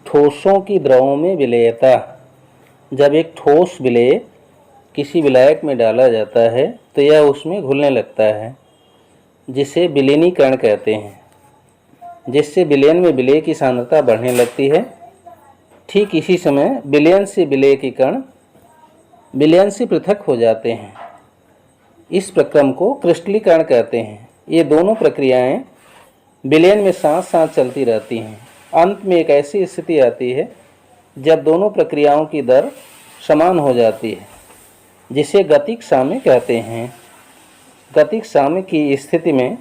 ठोसों की द्रवों में विलेयता। जब एक ठोस विलेय किसी विलायक में डाला जाता है तो यह उसमें घुलने लगता है, जिसे विलीनीकरण कहते हैं, जिससे विलयन में विलेय की सांद्रता बढ़ने लगती है। ठीक इसी समय विलयन से विलेय के कण विलयन से पृथक हो जाते हैं। इस प्रक्रम को क्रिस्टलीकरण कहते हैं। ये दोनों प्रक्रियाएं विलयन में साथ साथ चलती रहती हैं। अंत में एक ऐसी स्थिति आती है जब दोनों प्रक्रियाओं की दर समान हो जाती है, जिसे गतिक साम्य कहते हैं। गतिक साम्य की स्थिति में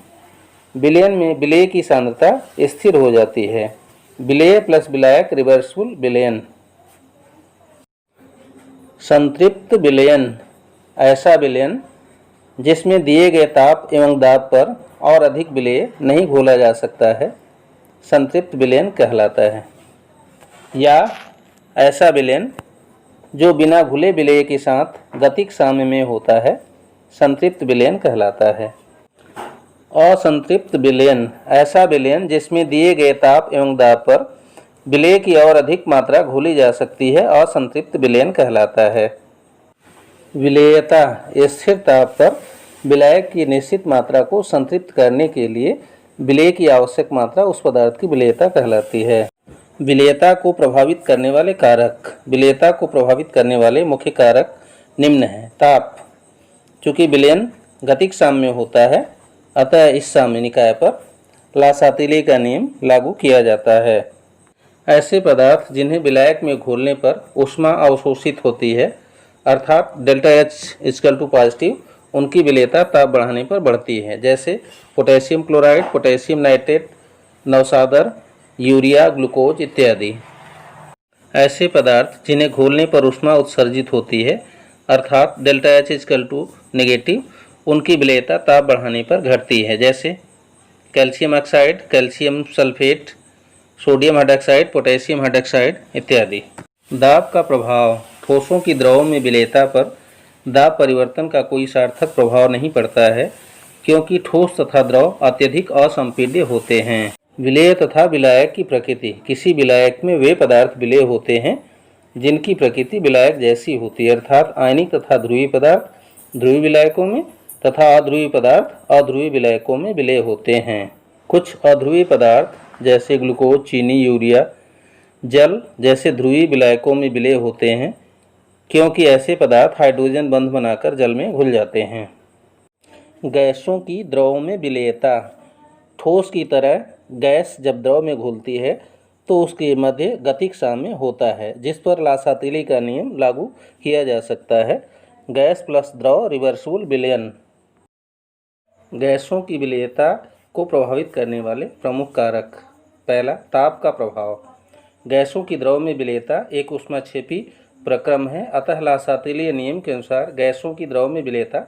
विलयन में विलेय की सांद्रता स्थिर हो जाती है। विलेय प्लस विलायक रिवर्सिबल विलयन। संतृप्त विलयन ऐसा विलयन जिसमें दिए गए ताप एवं दाब पर और अधिक विलेय नहीं घोला जा सकता है, संतृप्त विलयन कहलाता है। या ऐसा विलयन जो बिना घुले विलेय के साथ गतिक साम्य में होता है, संतृप्त विलयन कहलाता है। असंतृप्त विलयन ऐसा विलयन जिसमें दिए गए ताप एवं दाब पर विलेय की और अधिक मात्रा घोली जा सकती है, असंतृप्त विलयन कहलाता है। विलेयता स्थिर ताप पर विलायक की निश्चित मात्रा को संतृप्त करने के लिए विलेय की आवश्यक मात्रा उस पदार्थ की विलेयता कहलाती है। विलेयता को प्रभावित करने वाले कारक। विलेयता को प्रभावित करने वाले मुख्य कारक निम्न हैं। ताप, चूँकि विलयन गतिक साम्य होता है, अतः इस साम्य निकाय पर ला-सातिले का नियम लागू किया जाता है। ऐसे पदार्थ जिन्हें विलायक में घोलने पर ऊष्मा अवशोषित होती है, अर्थात डेल्टा H = पॉजिटिव, उनकी विलेयता ताप बढ़ाने पर बढ़ती है, जैसे पोटेशियम क्लोराइड, पोटेशियम नाइट्रेट, नवसादर, यूरिया, ग्लूकोज इत्यादि। ऐसे पदार्थ जिन्हें घोलने पर ऊष्मा उत्सर्जित होती है, अर्थात डेल्टा H = नेगेटिव, उनकी विलेयता ताप बढ़ाने पर घटती है, जैसे calcium oxide, calcium sulphate, sodium hydroxide, potassium hydroxide इत्यादि। दाब का प्रभाव। ठोसों की द्रवों में विलेयता पर दाब परिवर्तन का कोई सार्थक प्रभाव नहीं पड़ता है, क्योंकि ठोस तथा द्रव अत्यधिक असंपीड्य होते हैं। विलेय तथा विलायक की प्रकृति। किसी विलायक में वे पदार्थ विलेय होते हैं जिनकी प्रकृति विलायक जैसी होती है, अर्थात आयनिक तथा ध्रुवीय पदार्थ ध्रुवीय विलायकों में तथा अध्रुवीय पदार्थ अध्रुवीय विलायकों में विलेय होते हैं। कुछ अध्रुवीय पदार्थ जैसे ग्लूकोज, चीनी, यूरिया, जल जैसे ध्रुवीय विलायकों में विलेय होते हैं, क्योंकि ऐसे पदार्थ हाइड्रोजन बंध बनाकर जल में घुल जाते हैं। गैसों की द्रवों में विलेयता। ठोस की तरह गैस जब द्रव में घुलती है तो उसके मध्य गतिक साम्य होता है, जिस पर ला-सातिले का नियम लागू किया जा सकता है। गैस प्लस द्रव रिवर्सिबल विलयन। गैसों की विलेयता को प्रभावित करने वाले प्रमुख कारक। पहला, ताप का प्रभाव। गैसों की द्रव में विलेयता एक ऊष्माक्षेपी प्रक्रम है, अतः ला-सातिले नियम के अनुसार गैसों की द्रव में विलेयता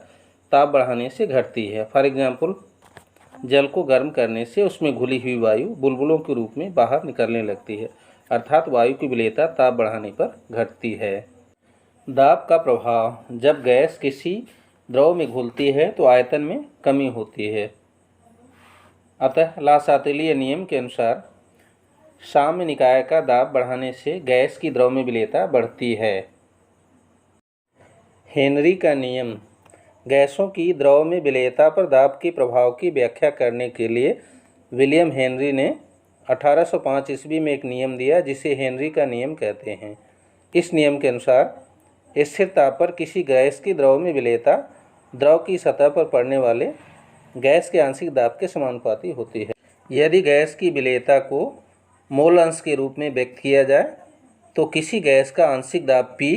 ताप बढ़ाने से घटती है। फॉर एग्जाम्पल, जल को गर्म करने से उसमें घुली हुई वायु बुलबुलों के रूप में बाहर निकलने लगती है, अर्थात वायु की विलेयता ताप बढ़ाने पर घटती है। दाब का प्रभाव। जब गैस किसी द्रव में घुलती है तो आयतन में कमी होती है, अतः ला-सातिले नियम के अनुसार साम्य निकाय का दाब बढ़ाने से गैस की द्रव में विलेयता बढ़ती है। हेनरी का नियम। गैसों की द्रव में विलेयता पर दाब के प्रभाव की व्याख्या करने के लिए विलियम हेनरी ने 1805 ईस्वी में एक नियम दिया, जिसे हेनरी का नियम कहते हैं। इस नियम के अनुसार स्थिर ताप पर किसी गैस की द्रव में विलेयता द्रव की सतह पर पड़ने वाले गैस के आंशिक दाब के समानुपाती होती है। यदि गैस की विलेयता को मोल अंश के रूप में व्यक्त किया जाए तो किसी गैस का आंशिक दाब P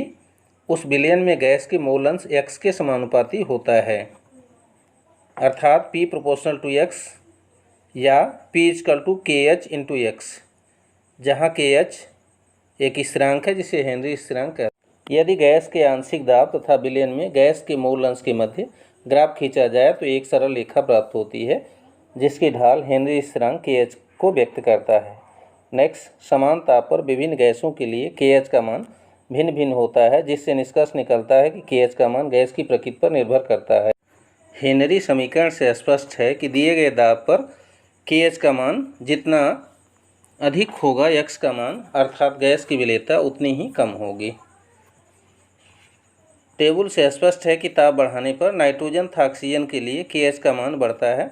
उस विलयन में गैस के मोल अंश X के समानुपाती होता है, अर्थात P ∝ X या P = KH × X, जहाँ KH एक स्थिरांक है जिसे हेनरी स्थिरांक कहते हैं। यदि गैस के आंशिक दाब तथा विलयन में गैस के मोल अंश के मध्य ग्राफ खींचा जाए तो एक सरल रेखा प्राप्त होती है, जिसकी ढाल हेनरी स्थिरांक KH को व्यक्त करता है। नेक्स्ट, समान ताप पर विभिन्न गैसों के लिए KH का मान भिन्न भिन्न होता है, जिससे निष्कर्ष निकलता है कि KH का मान गैस की प्रकृति पर निर्भर करता है। हेनरी समीकरण से स्पष्ट है कि दिए गए दाब पर KH का मान जितना अधिक होगा X का मान अर्थात गैस की विलेयता उतनी ही कम होगी। टेबल से स्पष्ट है कि ताप बढ़ाने पर नाइट्रोजन तथा ऑक्सीजन के लिए KH का मान बढ़ता है,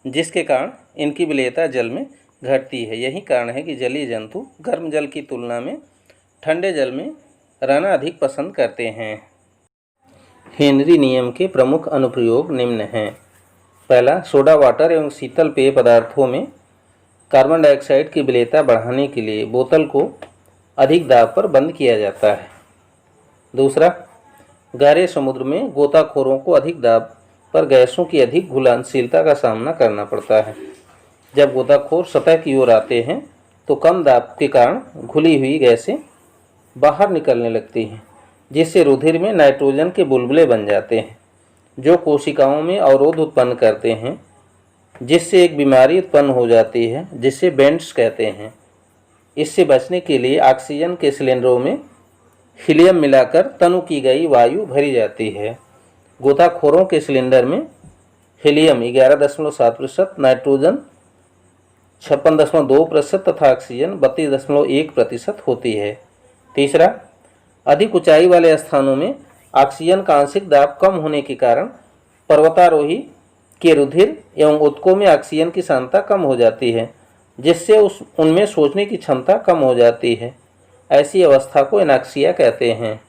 जिसके कारण इनकी विलेयता जल में घटती है। यही कारण है कि जलीय जंतु गर्म जल की तुलना में ठंडे जल में रहना अधिक पसंद करते हैं। हेनरी नियम के प्रमुख अनुप्रयोग निम्न हैं। पहला, सोडा वाटर एवं शीतल पेय पदार्थों में कार्बन डाइऑक्साइड की विलेयता बढ़ाने के लिए बोतल को अधिक दाब पर बंद किया जाता है। दूसरा, गहरे समुद्र में गोताखोरों को अधिक दाब पर गैसों की अधिक घुलनशीलता का सामना करना पड़ता है। जब गोताखोर सतह की ओर आते हैं तो कम दाब के कारण घुली हुई गैसें बाहर निकलने लगती हैं, जिससे रुधिर में नाइट्रोजन के बुलबुले बन जाते हैं, जो कोशिकाओं में अवरोध उत्पन्न करते हैं, जिससे एक बीमारी उत्पन्न हो जाती है जिसे बेंट्स कहते हैं। इससे बचने के लिए ऑक्सीजन के सिलेंडरों में हीलियम मिलाकर तनु की गई वायु भरी जाती है। गोताखोरों के सिलेंडर में हीलियम 11.7%, नाइट्रोजन 56.2% तथा ऑक्सीजन 32.1% होती है। तीसरा, अधिक ऊंचाई वाले स्थानों में ऑक्सीजन का आंशिक दाब कम होने के कारण पर्वतारोही के रुधिर एवं ऊतकों में ऑक्सीजन की सांद्रता कम हो जाती है, जिससे उनमें सोचने की क्षमता कम हो जाती है। ऐसी अवस्था को एनाक्सिया कहते हैं।